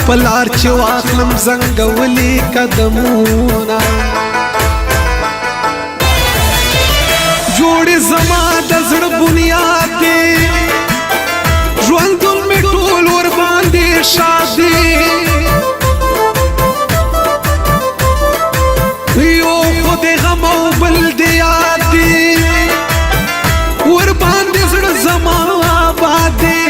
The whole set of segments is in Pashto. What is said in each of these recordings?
پلار چې واخلم زنګولي قدمونه جوړې زما د زړه بنیاد دی ژوندون مې ټول ورباندې شاد دی یو خو د غم او بل د یاد دی ورباندې زړه زما آباد دی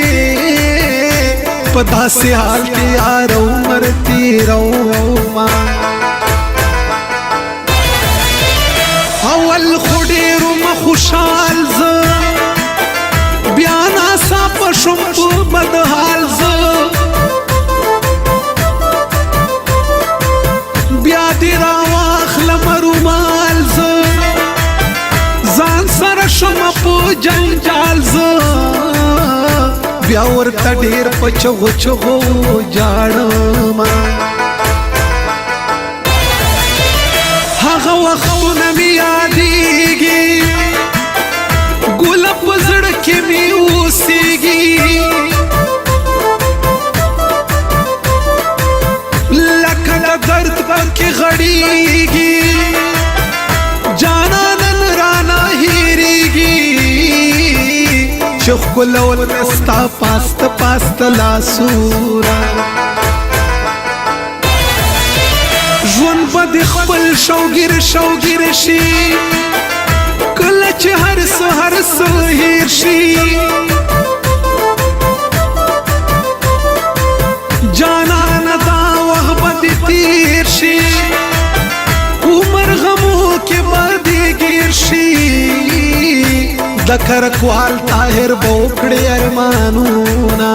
په داسې حال کې یار عمر تېرومه اول خو ډېر ومه خوشحال زه بیا ناڅاپه شوم په بد حال زه بیا دې راواخلم رومال زه ځان سره شومه په جنجال زه بیا ورته ډېر په چغو چغو جاړمه هغه وختونه مې یادېږي ګله په زړه کې مې اوسېږي لکه د درد پکې غړېږي جانا نن رانه هېرېږي چې ښکلول مې ستا پاسته پاسته لاسونه ژوند به د خپل شوګیر شوګیر شي کله چې هر څه هر څه هېر شي جانانه دا وخت به دې تېر شي عمر غمو کې به دې ګیر شي د کرکوال طاهر به وکړې ارمانونه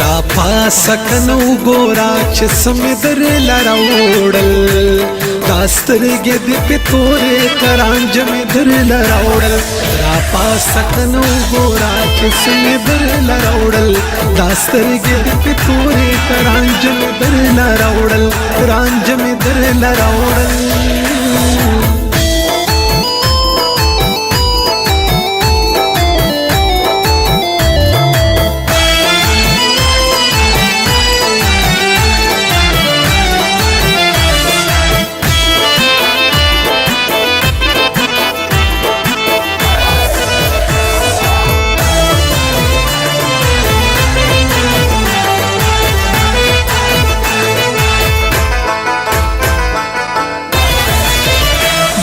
را پاسکنو ګورا چې سمې درله راوړل دا سترګې دې پې تورې کرانجه مې درله راوړل را پاسکنو ګورا چې سمې درله راوړل دا سترګې دې پې تورې کرانجه مې درله راوړل رانجه مې درله راوړل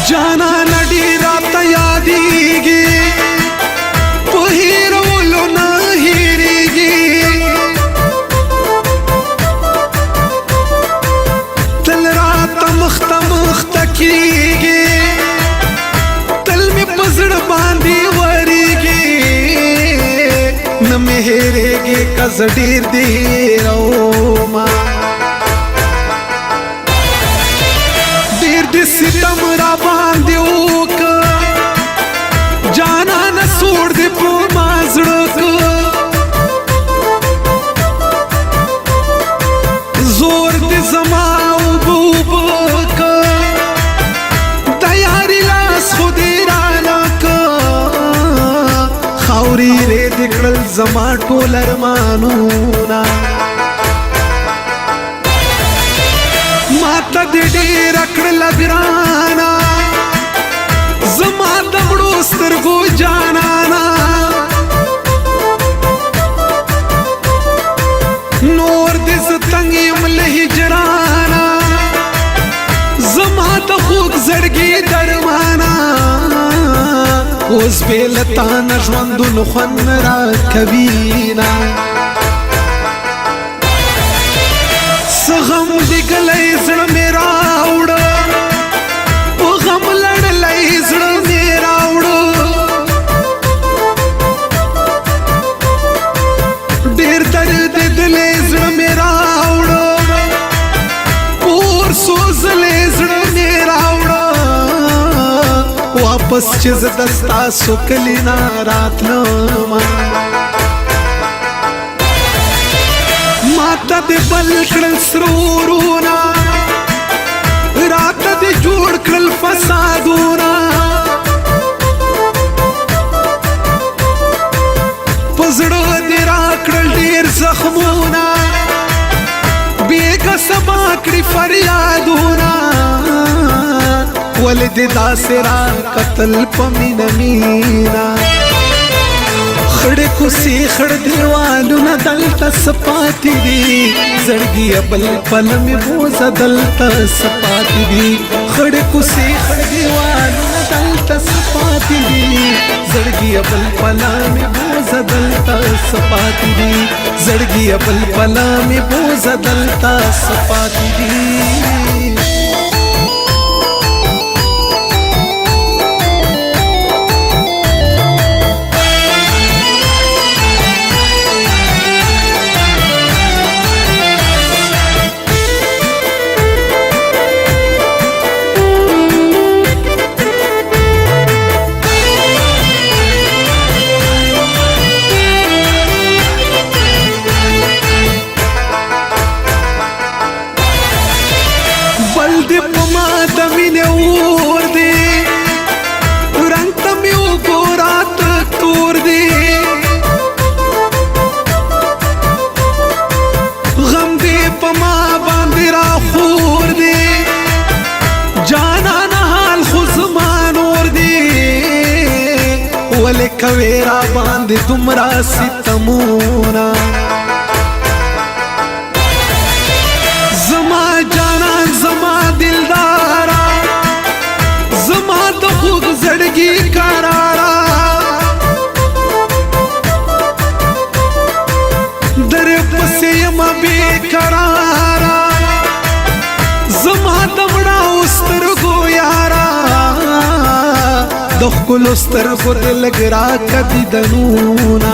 جانا نډی راته یادېږي په هېرولو نه هېرېږي تل راته مخته مخته کېږي تل مې په زړه باندې ورېږي نه مې هېرېږي که زه ډېر دې هېرومه ډېر دې ستم را باندې وکړه جانانه سوړ دې په ما زړه کړه زور دې زما اوبه اوبه کړه د یاري لاس خو دې رانه کړه خاورې رې دې کړل زما ټول ارمانونه ماته دې ډېره کړله ګرانه زما د مړو سترګو جانانه نور دې زه تنګ یم له هجرانه زما د خوږ زړګي درمانه اوس بې له تا نه ژوندون خوند نه راکوینه څه غم دې ګلی زړه مې راوړه په غم لړلی زړه مې راوړه ډېر درد دلی زړه مې راوړه پور سوزلی زړه مې راوړه واپس چې زه د ستاسو کلي نه راتلمه ماته دې بل کړل سرورونه راته دې جوړ کړل فسادونه په زړه دې راکړل ډېر زخمونه کړی فریادونه ولې دې داسې راکتل په مینه مینا خړې کوڅې خړ دیوالونه دلته څه پاتې دي زړګیه بل پل مې بوزه دلته څه پاتې دي خړې کوڅې خړ دیوالونه دلته څه پاتې دي زړګیه بل پل مې بوزه دلته څه پاتې دي زړګیه بل پل مې بوزه دلته څه پاتې دي کویرا باندې تمرا ستمونا زما جانان زما دلدارا زما د خوږ زړګي قرارا در پسې یم بے قرارا زما د مړه سترګو یارا د ښکلو سترګو دې لږ راکه دیدنونه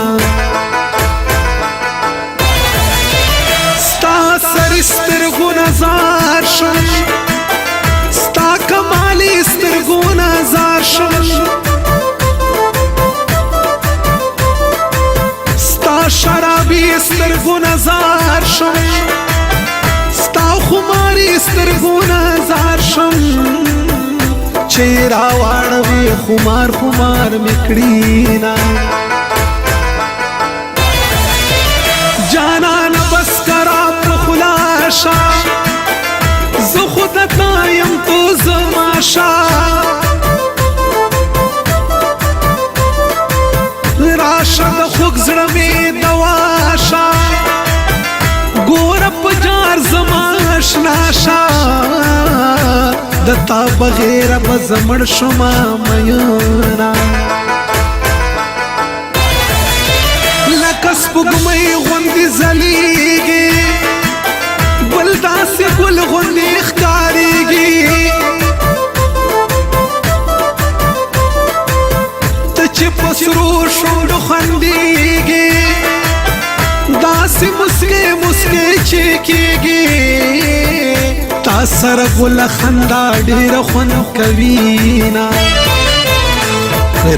ستا سرې سترګو نه زار شم ستا کمالي سترګو نه زار شم ستا شرابي سترګو نه زار شم ستا خماري سترګو نه زار شم چیرا واړوي خمار خمار میکړینا جانان بس کرا په خلاشا زه خود تایم تو زماشا راشه د خوږ زړه مې دواشا ګوره په جار زما اشناشا دتا بغیر بزمړ شما مینا لکه سپوږمۍ غوندې ځلیږي ګل داسې ګل غوندې ښکارېږي ته چې په سرو شونډو خندېږي داسې مسکې مسکې چې کېږي تا سره ګل خندا ډېره خوند کوي نه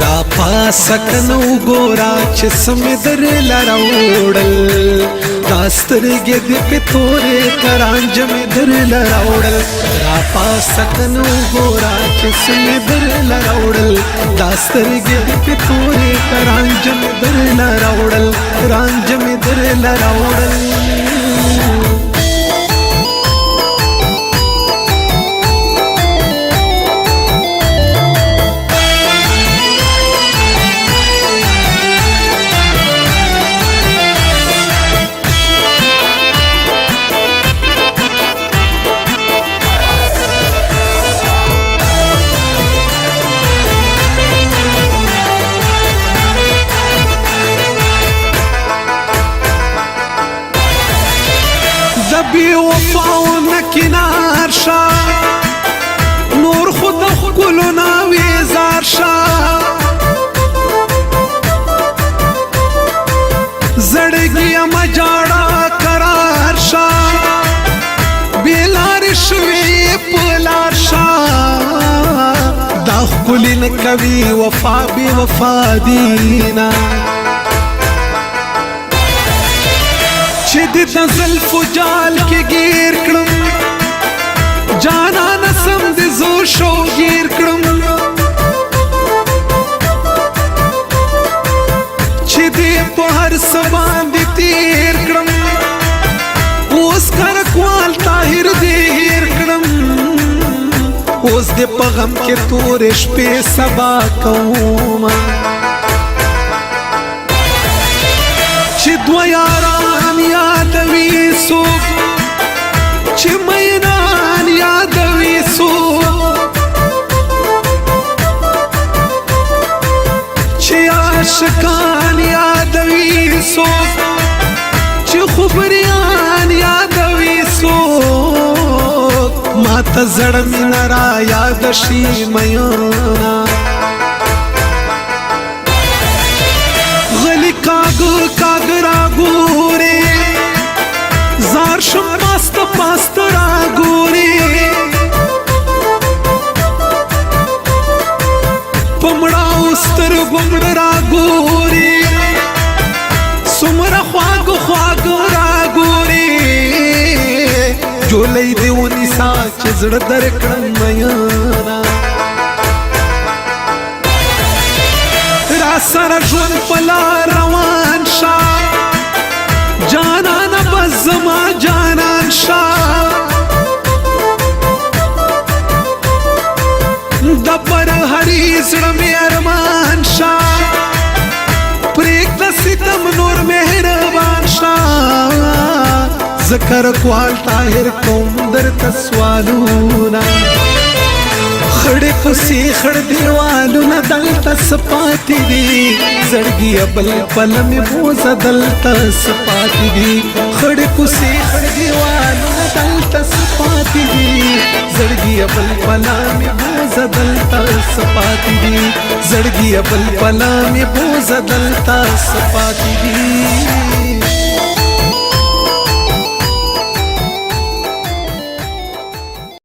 را پاسه که نه وګوره چې څه مې درله راوړل دا سترګې دې پې تورې که رانجه مې درله راوړل را پاسه که نه وګوره چې څه مې درله راوړل دا سترګې دې پې تورې که رانجه مې درله راوړل رانجه مې درله راوړل بی وفاونه کنار شا نور خود ښکلو نه ویزار شا زړګیه مه جاړه قرار شا بې لارې شوې په لار شا دا ښکلي نه کوي وفا بې وفا دینه چې د زلفو جال کې گیر کړم جانان سم د زو شو گیر کړم چې دې په هر څه باندې تیر کړم اوس کر کوال طاهر دې اوس دې په غم کې تورې شپې سبا کومه چې دوه یاران یادوي څوک چې مینان یادوي څوک چې عاشقان یادوي څوک چې خبریان یادوي څوک ما ته زړه مینه را یاد شي میانا غلی کاږ کاږ راګورې زار شم پاست پاست راګورې په مړاو سترګو مړه راګورې څومره خواږه خواږه راګورې جولۍ دې ونیسه چې زړه درکړم میانا را سره ژوند په لار روان شه جانانه بس زما جانان شه د پرهري زړه مې ارمان شه پرېږده ستم نور مهربان شه ذکر کوال طاهر کوم درته سوالونه خړې کوڅې خړ دیوالونه دلته سپاتې دي زړګیه بل پله مې بوزه دلته سپاتې دي خړې کوڅې خړ دیوالونه دلته سپاتې دي زړګیه بل پله مې بوزه دلته سپاتې دي زړګیه بل پله مې بوزه دلته سپاتې دي